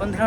15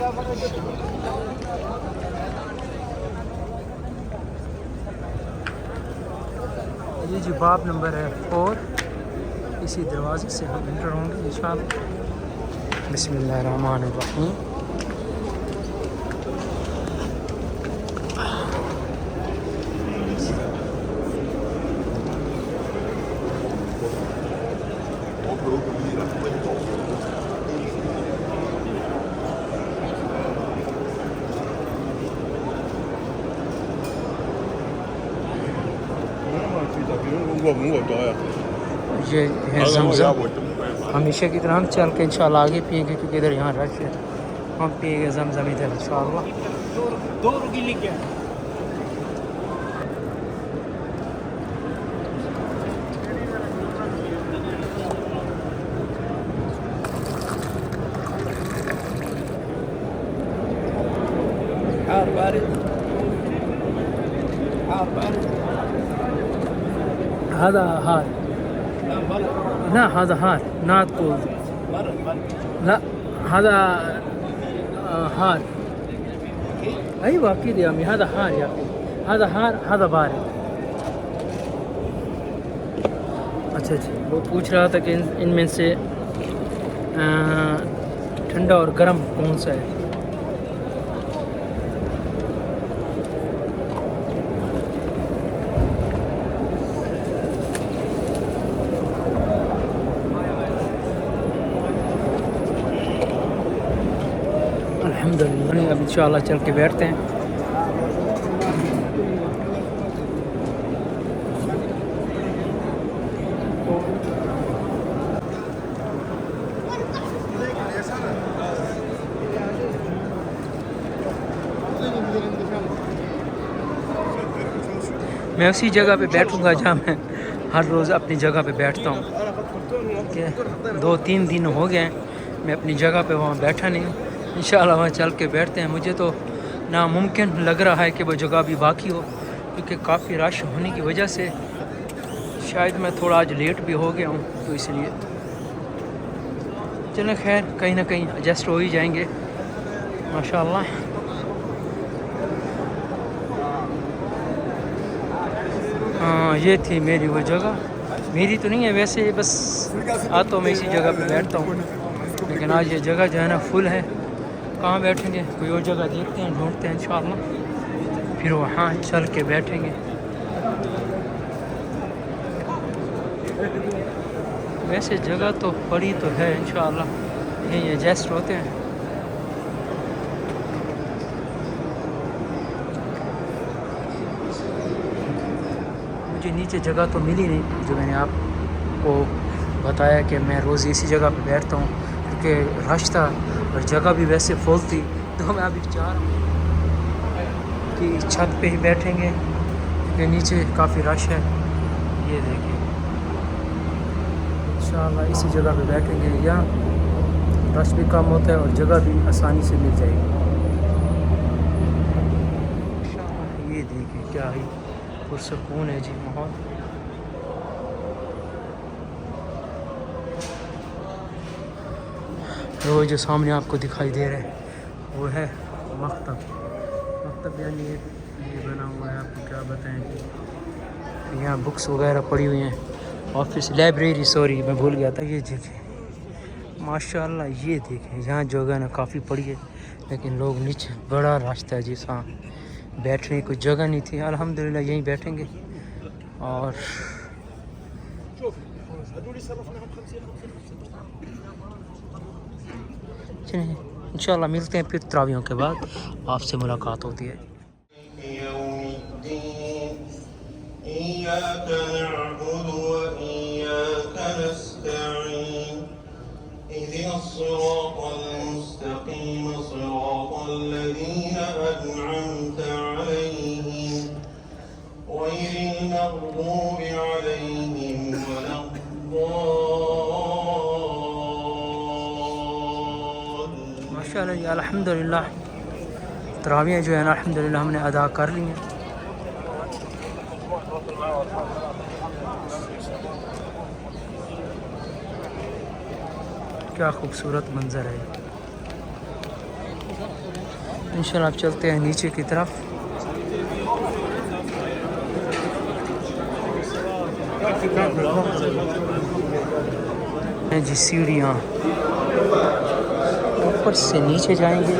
یہ جی باب نمبر ہے 4، اسی دروازے سے ہم انٹر ہوں گے انشاءاللہ۔ بسم اللہ الرحمن الرحیم۔ یہ ہے زمزم، ہمیشہ کی طرح ہم چل کے انشاءاللہ آگے پئیں گے کیونکہ ادھر یہاں رش ہے۔ ہم پئیں گے زمزم ادھر انشاءاللہ۔ حار بارد، حار بارد. هذا هار، لا هذا هار not cold. لا هذا هار. ايوه اكيد يا امي هذا هار يا اخي، هذا هار هذا بارد. اچھا جی، وہ پوچھ رہا تھا کہ ان میں سے ٹھنڈا اور گرم کون سا ہے؟ الحمدللہ اب انشاءاللہ چل کے بیٹھتے ہیں۔ میں اسی جگہ پہ بیٹھوں گا جہاں میں ہر روز اپنی جگہ پہ بیٹھتا ہوں، کہ 2-3 دن ہو گئے ہیں میں اپنی جگہ پہ وہاں بیٹھا نہیں ہوں۔ انشاءاللہ وہاں چل کے بیٹھتے ہیں۔ مجھے تو ناممکن لگ رہا ہے کہ وہ جگہ بھی باقی ہو، کیونکہ کافی رش ہونے کی وجہ سے شاید میں تھوڑا آج لیٹ بھی ہو گیا ہوں، تو اس لیے چلیں خیر کہیں نہ کہیں ایڈجسٹ ہو ہی جائیں گے ماشاءاللہ۔ ہاں یہ تھی میری وہ جگہ، میری تو نہیں ہے ویسے، بس آتا ہوں میں اسی جگہ پہ بیٹھتا ہوں، لیکن آج یہ جگہ جو ہے نا فل ہے۔ کہاں بیٹھیں گے؟ کوئی اور جگہ دیکھتے ہیں، ڈھونڈتے ہیں انشاءاللہ، پھر وہاں چل کے بیٹھیں گے۔ ویسے جگہ تو بڑی تو ہے انشاءاللہ، یہیں ایڈجسٹ ہوتے ہیں۔ مجھے نیچے جگہ تو ملی نہیں، جو میں نے آپ کو بتایا کہ میں روز اسی جگہ پہ بیٹھتا ہوں، کیونکہ رش تھا اور جگہ بھی ویسے فل تھی، تو میں ابھی چاہ رہا ہوں کہ چھت پہ ہی بیٹھیں گے کیونکہ نیچے کافی رش ہے۔ یہ دیکھیں انشاءاللہ اسی جگہ پہ بیٹھیں گے، یہاں رش بھی کم ہوتا ہے اور جگہ بھی آسانی سے مل جائے گی۔ یہ دیکھیں کیا ہی پرسکون ہے جی ماحول۔ وہ جو سامنے آپ کو دکھائی دے رہا ہے وہ ہے مکتب، یعنی یہ بنا ہوا ہے، آپ کو کیا بتائیں کہ یہاں بکس وغیرہ پڑی ہوئی ہیں، آفس لائبریری، سوری میں بھول گیا تھا۔ یہ دیکھیں ماشاءاللہ، یہ دیکھیں یہاں جگہ نا کافی پڑی ہے، لیکن لوگ نیچے بڑا راستہ ہے جس ہاں بیٹھنے کی کوئی جگہ نہیں تھی۔ الحمدللہ یہیں بیٹھیں گے اور چلیں انشاءاللہ ملتے ہیں پھر تراویحوں کے بعد آپ سے ملاقات ہوتی ہے۔ إياك نعبد وإياك نستعين اهدنا الصراط المستقيم صراط الذين أنعمت عليهم غير المغضوب عليهم ولا ماشاءاللہ جی الحمدللہ تراویح جو ہے نا الحمدللہ ہم نے ادا کر لی ہیں۔ کیا خوبصورت منظر ہے۔ انشاءاللہ آپ چلتے ہیں نیچے کی طرف. جی سیڑھیاں اوپر سے نیچے جائیں گے.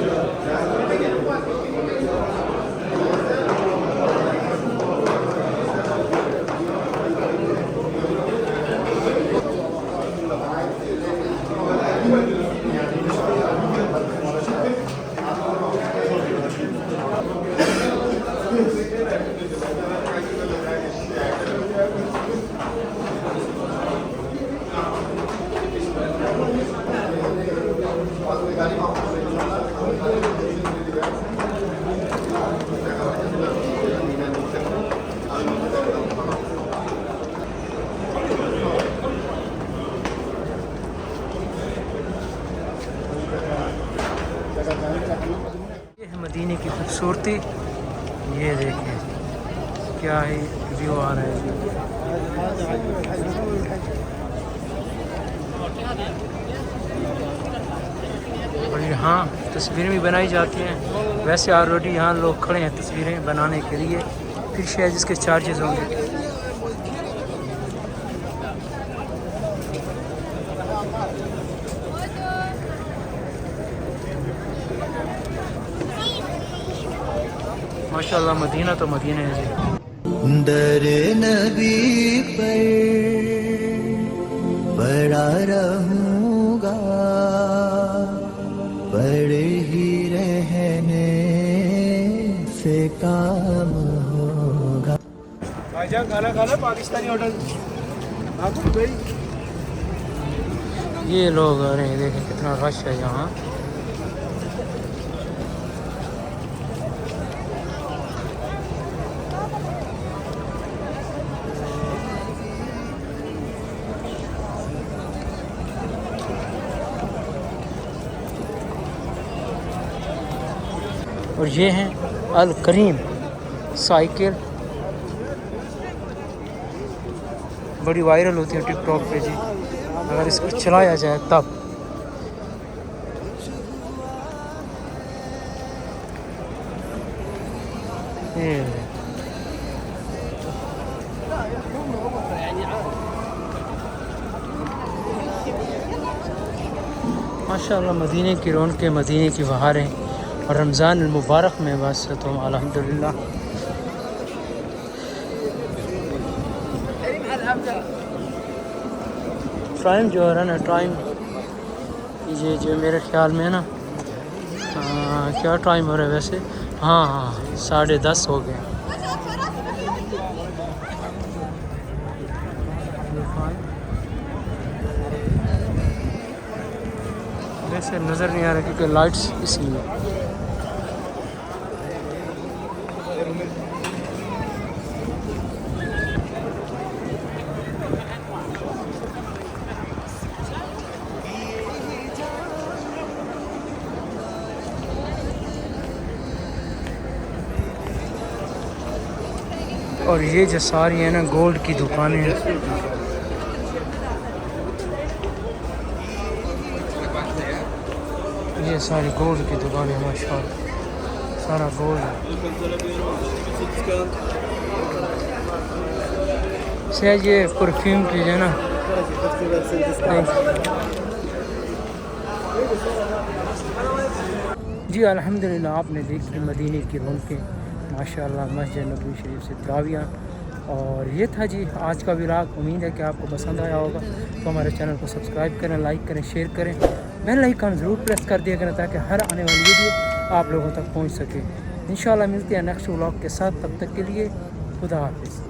یہ ہے مدینے کی خوبصورتی. یہ دیکھیں کیا ہی ویو آ رہا ہے. اور یہاں تصویریں بھی بنائی جاتی ہیں. ویسے آلریڈی یہاں لوگ کھڑے ہیں تصویریں بنانے کے لیے. پھر شاید اس کے چارجز ہوں گے. ماشاءاللہ مدینہ تو مدینہ ہے جی. در نبی پر پڑا رہوں گا، پڑے ہی رہنے سے کام ہوگا. بھائی جان کھانا کھانا پاکستانی ہوٹل آپ کو گئی. یہ لوگ آ رہے ہیں. دیکھیں کتنا رش ہے یہاں. اور یہ ہیں الکریم سائیکل. بڑی وائرل ہوتی ہے ٹک ٹاک پہ جی. اگر اس کو چلایا جائے تب. ماشاءاللہ مدینے کی رونقیں، مدینے کی بہاریں. اور رمضان المبارک میں بس تو الحمدللہ. ٹائم جو ہے نا ٹائم یہ جو میرے خیال میں نا کیا ٹائم ہو رہا ہے ویسے. ہاں 10:30 ہو گئے. ویسے نظر نہیں آ رہا کیونکہ لائٹس اس لیے. اور یہ جو ساری ہیں نا گولڈ کی دکانیں ہیں. یہ ساری گولڈ کی دکانیں ہیں ماشاءاللہ. سارا گولڈ ہے. شاید یہ پرفیوم کی جو ہے نا. جی الحمدللہ آپ نے دیکھی مدینے کی رونقیں. ماشاءاللہ مسجد نبوی شریف سے تراویحاں. اور یہ تھا جی آج کا ولاگ. امید ہے کہ آپ کو پسند آیا ہوگا. تو ہمارے چینل کو سبسکرائب کریں، لائک کریں، شیئر کریں. بیل آئیکن ضرور پریس کر دیا کریں تاکہ ہر آنے والی ویڈیو آپ لوگوں تک پہنچ سکے. انشاءاللہ ملتے ہیں نیکسٹ ولاگ کے ساتھ. تب تک کے لیے خدا حافظ.